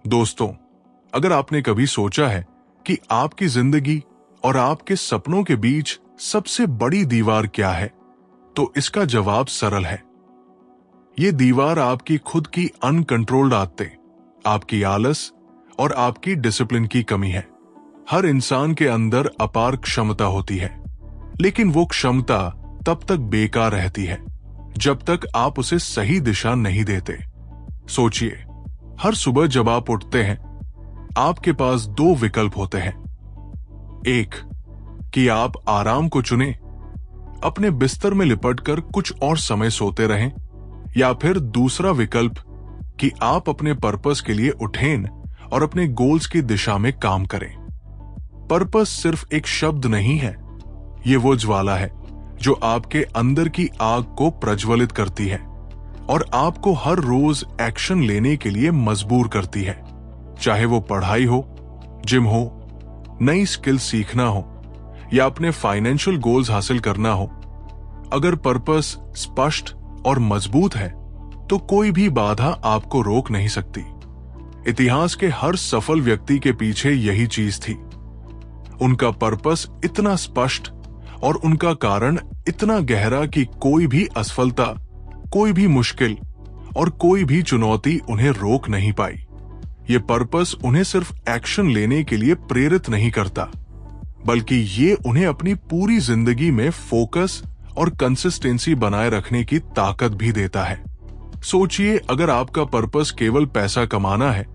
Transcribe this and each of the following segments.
दोस्तों, अगर आपने कभी सोचा है कि आपकी जिंदगी और आपके सपनों के बीच सबसे बड़ी दीवार क्या है, तो इसका जवाब सरल है। ये दीवार आपकी खुद की अनकंट्रोल्ड आदतें, आपकी आलस और आपकी डिसिप्लिन की कमी है। हर इंसान के अंदर अपार क्षमता होती है, लेकिन वो क्षमता तब तक बेकार रहती है जब तक आप उसे सही दिशा नहीं देते। सोचिए, हर सुबह जब आप उठते हैं, आपके पास दो विकल्प होते हैं। एक, कि आप आराम को चुनें, अपने बिस्तर में लिपटकर कुछ और समय सोते रहें, या फिर दूसरा विकल्प कि आप अपने पर्पस के लिए उठें और अपने गोल्स की दिशा में काम करें। पर्पस सिर्फ एक शब्द नहीं है, ये वो ज्वाला है जो आपके अंदर की आग को प्रज्वलित करती है और आपको हर रोज एक्शन लेने के लिए मजबूर करती है। चाहे वो पढ़ाई हो, जिम हो, नई स्किल सीखना हो या अपने फाइनेंशियल गोल्स हासिल करना हो, अगर पर्पस स्पष्ट और मजबूत है तो कोई भी बाधा आपको रोक नहीं सकती। इतिहास के हर सफल व्यक्ति के पीछे यही चीज थी। उनका पर्पस इतना स्पष्ट और उनका कारण इतना गहरा कि कोई भी असफलता, कोई भी मुश्किल और कोई भी चुनौती उन्हें रोक नहीं पाई। ये पर्पस उन्हें सिर्फ एक्शन लेने के लिए प्रेरित नहीं करता, बल्कि ये उन्हें अपनी पूरी जिंदगी में फोकस और कंसिस्टेंसी बनाए रखने की ताकत भी देता है। सोचिए, अगर आपका पर्पस केवल पैसा कमाना है,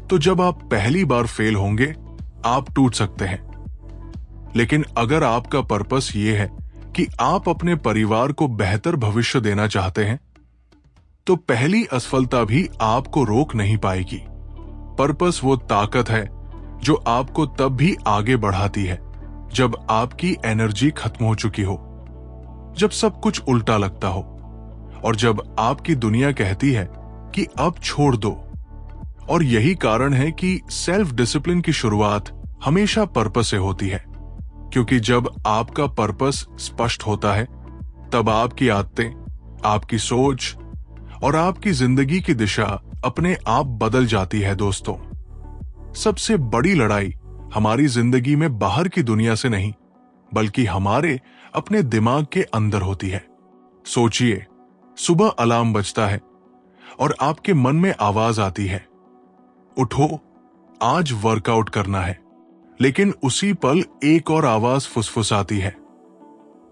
तो जब आप पहली बार फेल होंगे, आप टूट सकते हैं। लेकिन अगर आपका पर्पस ये है कि आप अपने परिवार को बेहतर भविष्य देना चाहते हैं, तो पहली असफलता भी आपको रोक नहीं पाएगी। पर्पस वो ताकत है जो आपको तब भी आगे बढ़ाती है जब आपकी एनर्जी खत्म हो चुकी हो, जब सब कुछ उल्टा लगता हो और जब आपकी दुनिया कहती है कि अब छोड़ दो। और यही कारण है कि सेल्फ डिसिप्लिन की शुरुआत हमेशा पर्पस से होती है, क्योंकि जब आपका पर्पस स्पष्ट होता है, तब आपकी आदतें, आपकी सोच और आपकी जिंदगी की दिशा अपने आप बदल जाती है। दोस्तों, सबसे बड़ी लड़ाई हमारी जिंदगी में बाहर की दुनिया से नहीं, बल्कि हमारे अपने दिमाग के अंदर होती है। सोचिए, सुबह अलार्म बजता है और आपके मन में आवाज आती है, उठो, आज वर्कआउट करना है। लेकिन उसी पल एक और आवाज फुसफुसाती है,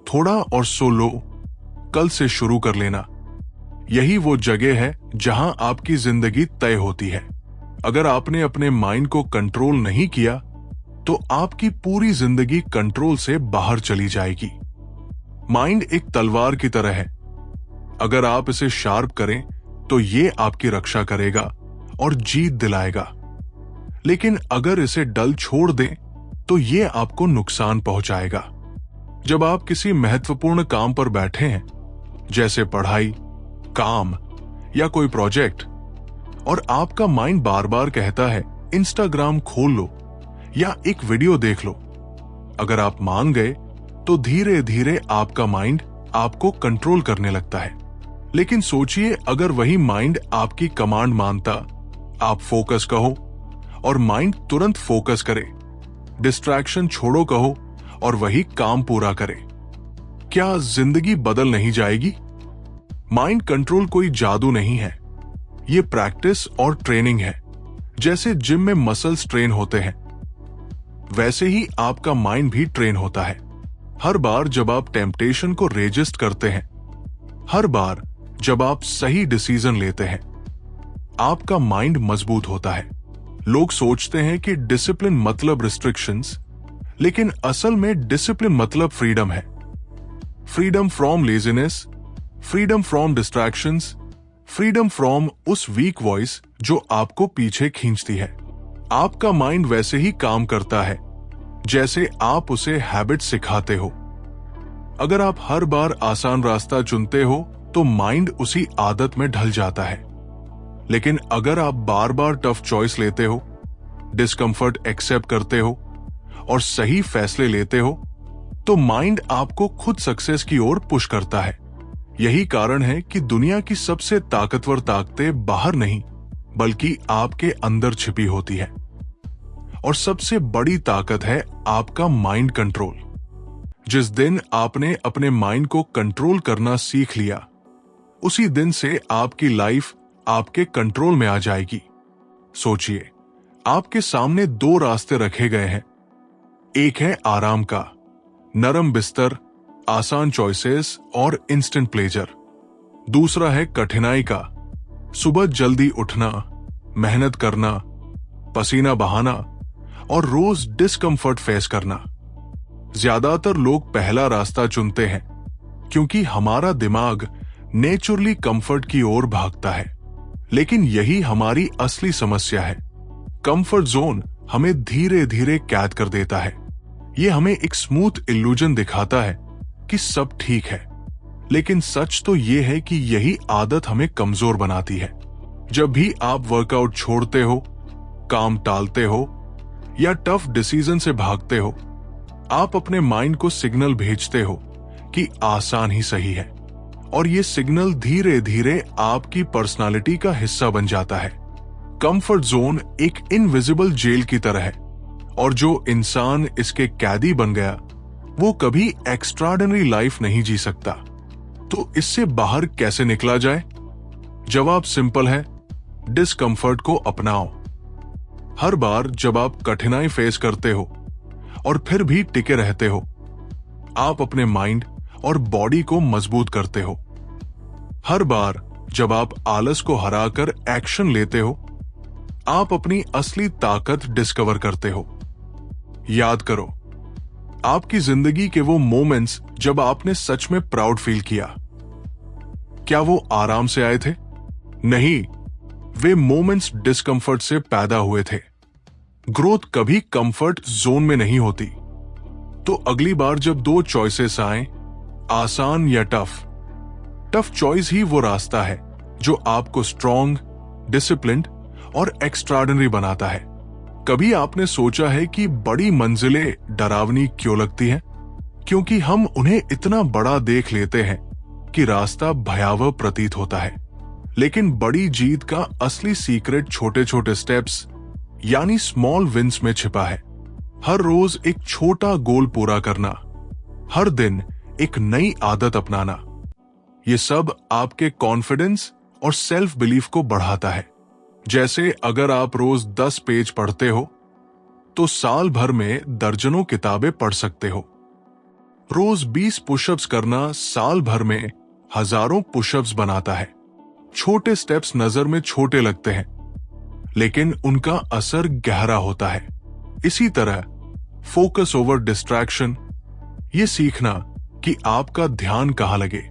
थोड़ा और सो लो, कल से शुरू कर लेना। यही वो जगह है जहां आपकी जिंदगी तय होती है। अगर आपने अपने माइंड को कंट्रोल नहीं किया, तो आपकी पूरी जिंदगी कंट्रोल से बाहर चली जाएगी। माइंड एक तलवार की तरह है। अगर आप इसे शार्प करें, तो ये आपकी रक्षा करेगा और जीत दिलाएगा। लेकिन अगर इसे डल छोड़ दें, तो ये आपको नुकसान पहुंचाएगा। जब आप किसी महत्वपूर्ण काम पर बैठे हैं, जैसे पढ़ाई, काम या कोई प्रोजेक्ट, और आपका माइंड बार बार कहता है इंस्टाग्राम खोल लो या एक वीडियो देख लो, अगर आप मान गए, तो धीरे धीरे आपका माइंड आपको कंट्रोल करने लगता है। लेकिन सोचिए, अगर वही माइंड आपकी कमांड मानता, आप फोकस कहो और माइंड तुरंत फोकस करे, डिस्ट्रैक्शन छोड़ो कहो और वही काम पूरा करे, क्या जिंदगी बदल नहीं जाएगी? माइंड कंट्रोल कोई जादू नहीं है, ये प्रैक्टिस और ट्रेनिंग है। जैसे जिम में मसल्स ट्रेन होते हैं, वैसे ही आपका माइंड भी ट्रेन होता है। हर बार जब आप टेम्पटेशन को रेजिस्ट करते हैं, हर बार जब आप सही डिसीजन लेते हैं, आपका माइंड मजबूत होता है। लोग सोचते हैं कि डिसिप्लिन मतलब रिस्ट्रिक्शंस, लेकिन असल में डिसिप्लिन मतलब फ्रीडम है। Freedom from laziness, freedom from distractions, freedom from उस वीक वॉइस जो आपको पीछे खींचती है। आपका माइंड वैसे ही काम करता है जैसे आप उसे हैबिट सिखाते हो। अगर आप हर बार आसान रास्ता चुनते हो, तो माइंड उसी आदत में ढल जाता है। लेकिन अगर आप बार बार टफ चॉइस लेते हो, डिस्कंफर्ट एक्सेप्ट करते हो और सही फैसले लेते हो, तो माइंड आपको खुद सक्सेस की ओर पुश करता है। यही कारण है कि दुनिया की सबसे ताकतवर ताकतें बाहर नहीं, बल्कि आपके अंदर छिपी होती है। और सबसे बड़ी ताकत है आपका माइंड कंट्रोल। जिस दिन आपने अपने माइंड को कंट्रोल करना सीख लिया, उसी दिन से आपकी लाइफ आपके कंट्रोल में आ जाएगी। सोचिए, आपके सामने दो रास्ते रखे गए हैं। एक है आराम का, नरम बिस्तर, आसान चॉइसेस और इंस्टेंट प्लेजर। दूसरा है कठिनाई का, सुबह जल्दी उठना, मेहनत करना, पसीना बहाना और रोज डिस्कंफर्ट फेस करना। ज्यादातर लोग पहला रास्ता चुनते हैं क्योंकि हमारा दिमाग नेचुरली कंफर्ट की ओर भागता है। लेकिन यही हमारी असली समस्या है। कंफर्ट जोन हमें धीरे धीरे कैद कर देता है। ये हमें एक स्मूथ इल्यूजन दिखाता है कि सब ठीक है, लेकिन सच तो ये है कि यही आदत हमें कमजोर बनाती है। जब भी आप वर्कआउट छोड़ते हो, काम टालते हो या टफ डिसीजन से भागते हो, आप अपने माइंड को सिग्नल भेजते हो कि आसान ही सही है। और ये सिग्नल धीरे धीरे आपकी पर्सनालिटी का हिस्सा बन जाता है। कंफर्ट जोन एक इनविजिबल जेल की तरह है, और जो इंसान इसके कैदी बन गया, वो कभी एक्स्ट्राऑर्डिनरी लाइफ नहीं जी सकता। तो इससे बाहर कैसे निकला जाए? जवाब सिंपल है, डिस्कंफर्ट को अपनाओ। हर बार जब आप कठिनाई फेस करते हो और फिर भी टिके रहते हो, आप अपने माइंड और बॉडी को मजबूत करते हो। हर बार जब आप आलस को हराकर एक्शन लेते हो, आप अपनी असली ताकत डिस्कवर करते हो। याद करो, आपकी जिंदगी के वो मोमेंट्स जब आपने सच में प्राउड फील किया, क्या वो आराम से आए थे? नहीं, वे मोमेंट्स डिस्कंफर्ट से पैदा हुए थे। ग्रोथ कभी कंफर्ट जोन में नहीं होती। तो अगली बार जब दो चॉइसेस आए, आसान या टफ चॉइस ही वो रास्ता है जो आपको स्ट्रॉन्ग, डिसिप्लिन्ड और एक्स्ट्राऑर्डिनरी बनाता है। कभी आपने सोचा है कि बड़ी मंजिलें डरावनी क्यों लगती हैं? क्योंकि हम उन्हें इतना बड़ा देख लेते हैं कि रास्ता भयावह प्रतीत होता है। लेकिन बड़ी जीत का असली सीक्रेट छोटे छोटे स्टेप्स यानी स्मॉल विंस में छिपा है। हर रोज एक छोटा गोल पूरा करना, हर दिन एक नई आदत अपनाना, ये सब आपके कॉन्फिडेंस और सेल्फ बिलीफ को बढ़ाता है। जैसे अगर आप रोज 10 पेज पढ़ते हो, तो साल भर में दर्जनों किताबें पढ़ सकते हो। रोज 20 पुशअप्स करना साल भर में हजारों पुशअप्स बनाता है। छोटे स्टेप्स नजर में छोटे लगते हैं, लेकिन उनका असर गहरा होता है। इसी तरह फोकस ओवर डिस्ट्रैक्शन, ये सीखना कि आपका ध्यान कहां लगे,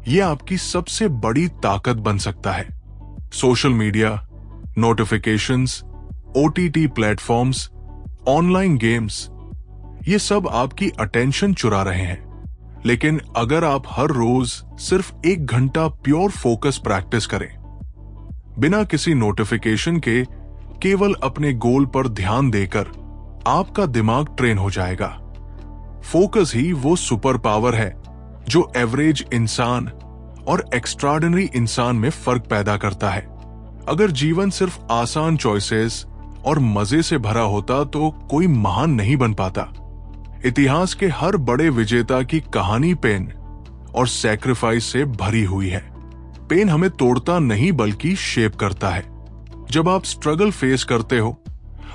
ये आपकी सबसे बड़ी ताकत बन सकता है। Social media, notifications, OTT platforms, online games, ये सब आपकी अटेंशन चुरा रहे हैं। लेकिन अगर आप हर रोज सिर्फ 1 घंटा प्योर फोकस प्रैक्टिस करें, बिना किसी नोटिफिकेशन के केवल अपने गोल पर ध्यान देकर, आपका दिमाग ट्रेन हो जाएगा। फोकस ही वो सुपर पावर है जो एवरेज इंसान और एक्स्ट्राऑर्डिनरी इंसान में फर्क पैदा करता है। अगर जीवन सिर्फ आसान चॉइसेस और मजे से भरा होता तो कोई महान नहीं बन पाता। इतिहास के हर बड़े विजेता की कहानी पेन और सैक्रिफाइस से भरी हुई है। पेन हमें तोड़ता नहीं बल्कि शेप करता है। जब आप स्ट्रगल फेस करते हो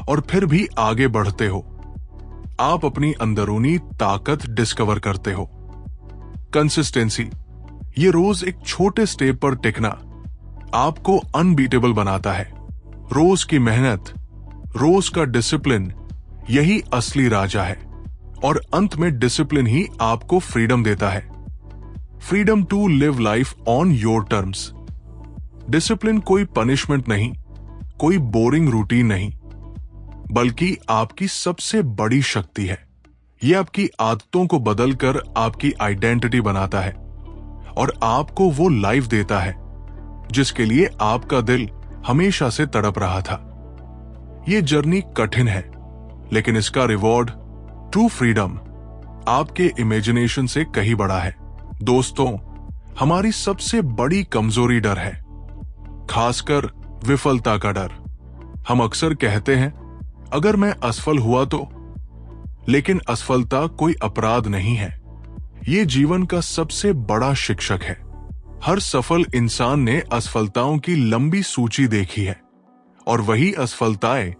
और फिर भी आगे बढ़ते हो, आप अपनी अंदरूनी ताकत डिस्कवर करते हो। कंसिस्टेंसी, ये रोज एक छोटे स्टेप पर टिकना आपको अनबीटेबल बनाता है। रोज की मेहनत, रोज का डिसिप्लिन, यही असली राजा है। और अंत में डिसिप्लिन ही आपको फ्रीडम देता है। Freedom to live life on your terms. Discipline कोई पनिशमेंट नहीं, कोई बोरिंग रूटीन नहीं, बल्कि आपकी सबसे बड़ी शक्ति है। यह आपकी आदतों को बदलकर आपकी आइडेंटिटी बनाता है और आपको वो लाइफ देता है जिसके लिए आपका दिल हमेशा से तड़प रहा था। ये जर्नी कठिन है, लेकिन इसका रिवॉर्ड, ट्रू फ्रीडम, आपके इमेजिनेशन से कहीं बड़ा है। दोस्तों, हमारी सबसे बड़ी कमजोरी डर है, खासकर विफलता का डर। हम अक्सर कहते हैं, अगर मैं असफल हुआ तो। लेकिन असफलता कोई अपराध नहीं है, ये जीवन का सबसे बड़ा शिक्षक है। हर सफल इंसान ने असफलताओं की लंबी सूची देखी है, और वही असफलताएं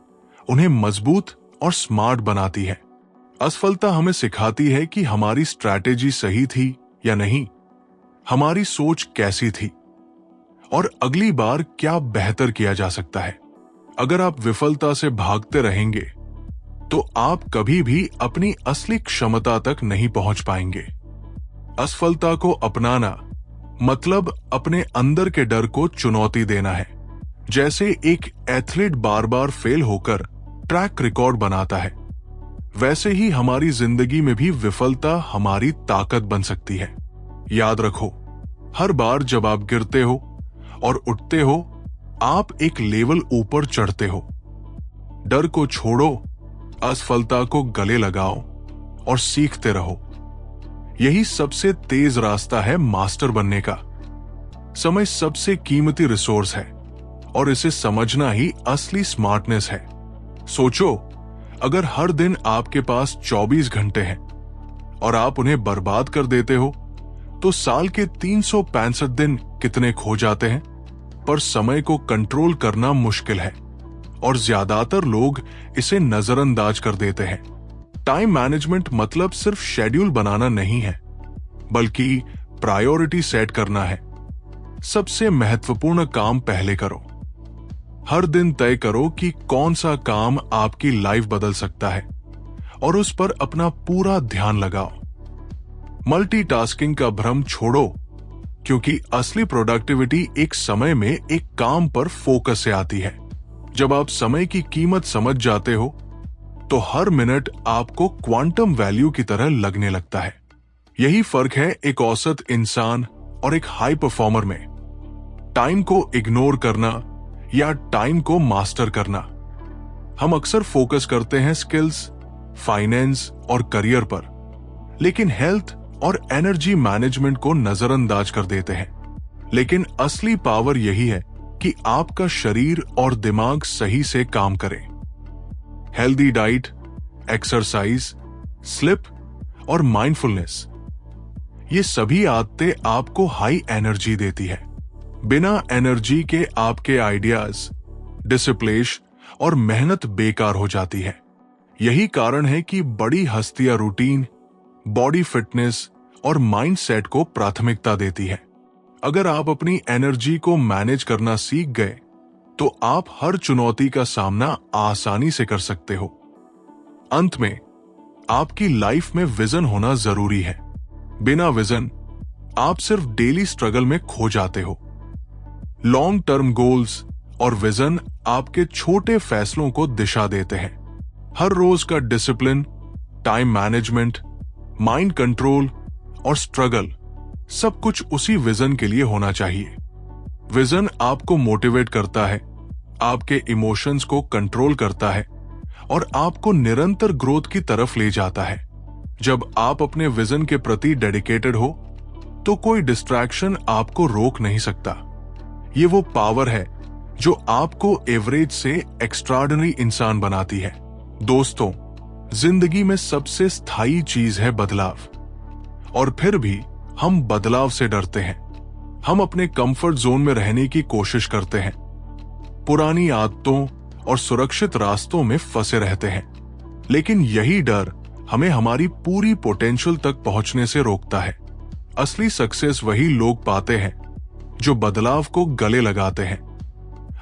उन्हें मजबूत और स्मार्ट बनाती है। असफलता हमें सिखाती है कि हमारी स्ट्रैटेजी सही थी या नहीं, हमारी सोच कैसी थी, और अगली बार क्या बेहतर किया जा सकता है। अगर आप विफलता से भागते रहेंगे तो आप कभी भी अपनी असली क्षमता तक नहीं पहुंच पाएंगे। असफलता को अपनाना मतलब अपने अंदर के डर को चुनौती देना है। जैसे एक एथलीट बार बार फेल होकर ट्रैक रिकॉर्ड बनाता है, वैसे ही हमारी जिंदगी में भी विफलता हमारी ताकत बन सकती है। याद रखो, हर बार जब आप गिरते हो और उठते हो, आप एक लेवल ऊपर चढ़ते हो। डर को छोड़ो, असफलता को गले लगाओ और सीखते रहो। यही सबसे तेज रास्ता है मास्टर बनने का। समय सबसे कीमती रिसोर्स है और इसे समझना ही असली स्मार्टनेस है। सोचो, अगर हर दिन आपके पास 24 घंटे हैं और आप उन्हें बर्बाद कर देते हो, तो साल के 365 दिन कितने खो जाते हैं। पर समय को कंट्रोल करना मुश्किल है और ज्यादातर लोग इसे नजरअंदाज कर देते हैं। टाइम मैनेजमेंट मतलब सिर्फ शेड्यूल बनाना नहीं है, बल्कि प्रायोरिटी सेट करना है। सबसे महत्वपूर्ण काम पहले करो। हर दिन तय करो कि कौन सा काम आपकी लाइफ बदल सकता है और उस पर अपना पूरा ध्यान लगाओ। मल्टीटास्किंग का भ्रम छोड़ो, क्योंकि असली प्रोडक्टिविटी एक समय में एक काम पर फोकस से आती है। जब आप समय की कीमत समझ जाते हो, तो हर मिनट आपको क्वांटम वैल्यू की तरह लगने लगता है। यही फर्क है एक औसत इंसान और एक हाई परफॉर्मर में। टाइम को इग्नोर करना या टाइम को मास्टर करना। हम अक्सर फोकस करते हैं स्किल्स, फाइनेंस और करियर पर, लेकिन हेल्थ और एनर्जी मैनेजमेंट को नजरअंदाज कर देते हैं। लेकिन असली पावर यही है कि आपका शरीर और दिमाग सही से काम करें। हेल्दी डाइट, एक्सरसाइज, स्लिप और माइंडफुलनेस, ये सभी आदतें आपको हाई एनर्जी देती है। बिना एनर्जी के आपके आइडियाज, डिसिप्लिन और मेहनत बेकार हो जाती है। यही कारण है कि बड़ी हस्तियां रूटीन, बॉडी फिटनेस और माइंडसेट को प्राथमिकता देती है। अगर आप अपनी एनर्जी को मैनेज करना सीख गए, तो आप हर चुनौती का सामना आसानी से कर सकते हो। अंत में, आपकी लाइफ में विजन होना जरूरी है। बिना विजन, आप सिर्फ डेली स्ट्रगल में खो जाते हो। लॉन्ग टर्म गोल्स और विजन आपके छोटे फैसलों को दिशा देते हैं। हर रोज का discipline, time management, mind control और स्ट्रगल, सब कुछ उसी विजन के लिए होना चाहिए। विजन आपको मोटिवेट करता है, आपके इमोशंस को कंट्रोल करता है और आपको निरंतर ग्रोथ की तरफ ले जाता है। जब आप अपने विजन के प्रति डेडिकेटेड हो, तो कोई डिस्ट्रैक्शन आपको रोक नहीं सकता। ये वो पावर है जो आपको एवरेज से एक्स्ट्राऑर्डिनरी इंसान बनाती है। दोस्तों, जिंदगी में सबसे स्थायी चीज है बदलाव, और फिर भी हम बदलाव से डरते हैं। हम अपने कंफर्ट जोन में रहने की कोशिश करते हैं, पुरानी आदतों और सुरक्षित रास्तों में फंसे रहते हैं। लेकिन यही डर हमें हमारी पूरी पोटेंशियल तक पहुंचने से रोकता है। असली सक्सेस वही लोग पाते हैं जो बदलाव को गले लगाते हैं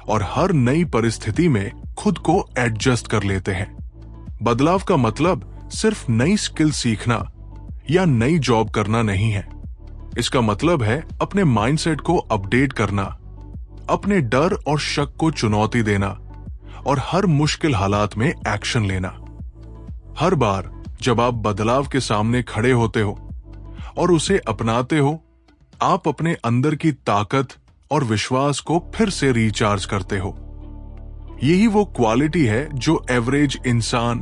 और हर नई परिस्थिति में खुद को एडजस्ट कर लेते हैं। बदलाव का मतलब सिर्फ नई स्किल सीखना या नई जॉब करना नहीं है। इसका मतलब है अपने माइंडसेट को अपडेट करना, अपने डर और शक को चुनौती देना और हर मुश्किल हालात में एक्शन लेना। हर बार जब आप बदलाव के सामने खड़े होते हो और उसे अपनाते हो, आप अपने अंदर की ताकत और विश्वास को फिर से रिचार्ज करते हो। यही वो क्वालिटी है जो एवरेज इंसान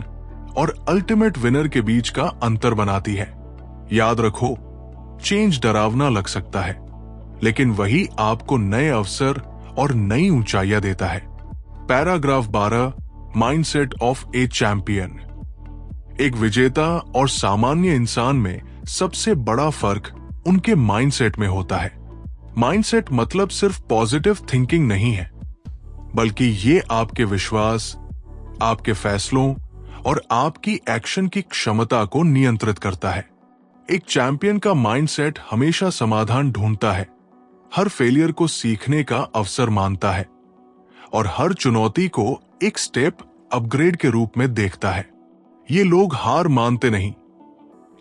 और अल्टीमेट विनर के बीच का अंतर बनाती है। याद रखो, चेंज डरावना लग सकता है, लेकिन वही आपको नए अवसर और नई ऊंचाइयां देता है। Paragraph 12, mindset of A champion. एक विजेता और सामान्य इंसान में सबसे बड़ा फर्क उनके माइंडसेट में होता है। माइंडसेट मतलब सिर्फ पॉजिटिव थिंकिंग नहीं है, बल्कि ये आपके विश्वास, आपके फैसलों और आपकी एक्शन की क्षमता को नियंत्रित करता है। एक चैंपियन का माइंडसेट हमेशा समाधान ढूंढता है, हर फेलियर को सीखने का अवसर मानता है और हर चुनौती को एक स्टेप अपग्रेड के रूप में देखता है। ये लोग हार मानते नहीं,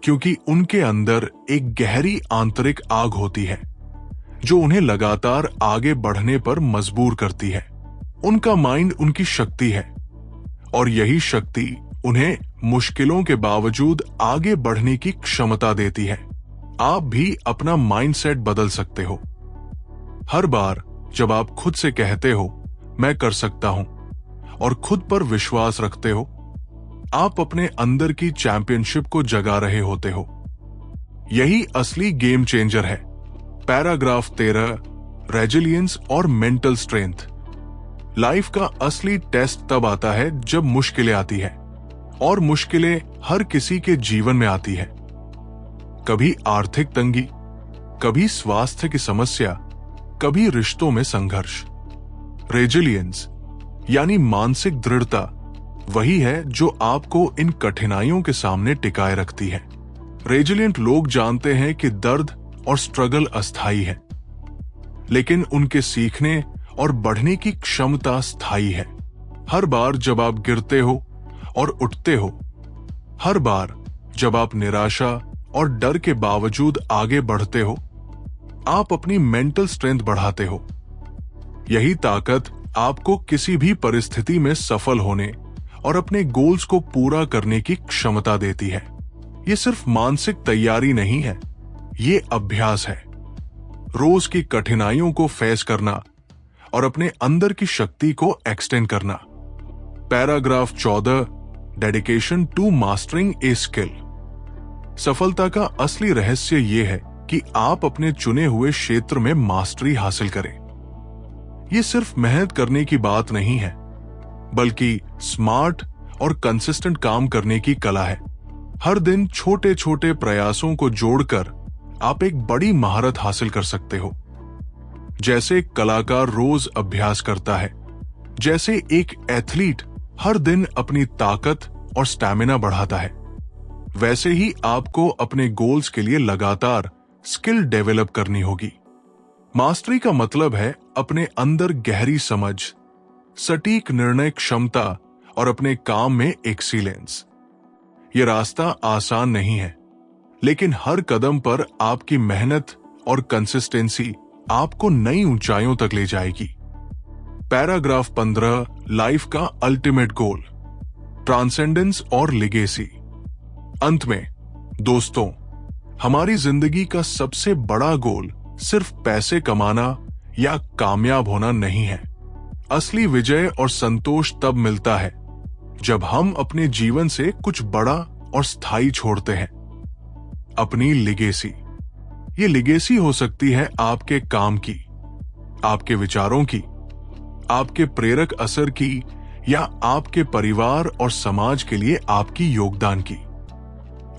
क्योंकि उनके अंदर एक गहरी आंतरिक आग होती है जो उन्हें लगातार आगे बढ़ने पर मजबूर करती है। उनका माइंड उनकी शक्ति है और यही शक्ति उन्हें मुश्किलों के बावजूद आगे बढ़ने की क्षमता देती है। आप भी अपना माइंडसेट बदल सकते हो। हर बार जब आप खुद से कहते हो मैं कर सकता हूं और खुद पर विश्वास रखते हो, आप अपने अंदर की चैंपियनशिप को जगा रहे होते हो। यही असली गेम चेंजर है। पैराग्राफ 13, रेजिलियंस और मेंटल स्ट्रेंथ। लाइफ का असली टेस्ट तब आता है जब मुश्किलें आती है, और मुश्किलें हर किसी के जीवन में आती है। कभी आर्थिक तंगी, कभी स्वास्थ्य की समस्या, कभी रिश्तों में संघर्ष। रेजिलियंस यानी मानसिक दृढ़ता वही है जो आपको इन कठिनाइयों के सामने टिकाए रखती है। रेजिलियंट लोग जानते हैं कि दर्द और स्ट्रगल अस्थायी है, लेकिन उनके सीखने और बढ़ने की क्षमता स्थायी है। हर बार जब आप गिरते हो और उठते हो, हर बार जब आप निराशा और डर के बावजूद आगे बढ़ते हो, आप अपनी मेंटल स्ट्रेंथ बढ़ाते हो। यही ताकत आपको किसी भी परिस्थिति में सफल होने और अपने गोल्स को पूरा करने की क्षमता देती है। ये सिर्फ मानसिक तैयारी नहीं है, ये अभ्यास है। रोज की कठिनाइयों को फेस करना और अपने अंदर की शक्ति को एक्सटेंड करना। Paragraph 14, dedication to mastering a skill. सफलता का असली रहस्य यह है कि आप अपने चुने हुए क्षेत्र में मास्टरी हासिल करें। यह सिर्फ मेहनत करने की बात नहीं है, बल्कि स्मार्ट और कंसिस्टेंट काम करने की कला है। हर दिन छोटे छोटे प्रयासों को जोड़कर आप एक बड़ी महारत हासिल कर सकते हो। जैसे एक कलाकार रोज अभ्यास करता है, जैसे एक एथलीट हर दिन अपनी ताकत और स्टैमिना बढ़ाता है, वैसे ही आपको अपने गोल्स के लिए लगातार स्किल डेवलप करनी होगी। मास्टरी का मतलब है अपने अंदर गहरी समझ, सटीक निर्णय क्षमता और अपने काम में एक्सीलेंस। यह रास्ता आसान नहीं है, लेकिन हर कदम पर आपकी मेहनत और कंसिस्टेंसी आपको नई ऊंचाइयों तक ले जाएगी। पैराग्राफ 15, लाइफ का अल्टीमेट गोल, ट्रांसेंडेंस और लिगेसी। अंत में दोस्तों, हमारी जिंदगी का सबसे बड़ा गोल सिर्फ पैसे कमाना या कामयाब होना नहीं है। असली विजय और संतोष तब मिलता है जब हम अपने जीवन से कुछ बड़ा और स्थायी छोड़ते हैं, अपनी लिगेसी। ये लिगेसी हो सकती है आपके काम की, आपके विचारों की, आपके प्रेरक असर की, या आपके परिवार और समाज के लिए आपकी योगदान की।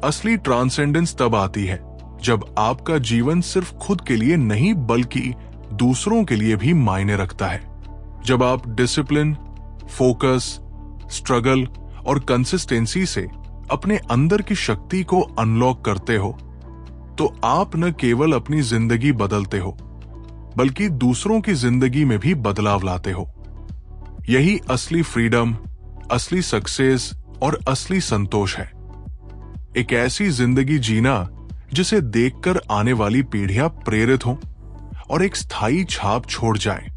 असली ट्रांसेंडेंस तब आती है जब आपका जीवन सिर्फ खुद के लिए नहीं बल्कि दूसरों के लिए भी मायने रखता है। जब आप डिसिप्लिन, फोकस, स्ट्रगल और कंसिस्टेंसी से अपने अंदर की शक्ति को अनलॉक करते हो, तो आप न केवल अपनी जिंदगी बदलते हो, बल्कि दूसरों की जिंदगी में भी बदलाव लाते हो। यही असली फ्रीडम, असली सक्सेस और असली संतोष है। एक ऐसी जिंदगी जीना जिसे देखकर आने वाली पीढ़ियां प्रेरित हों और एक स्थायी छाप छोड़ जाएं।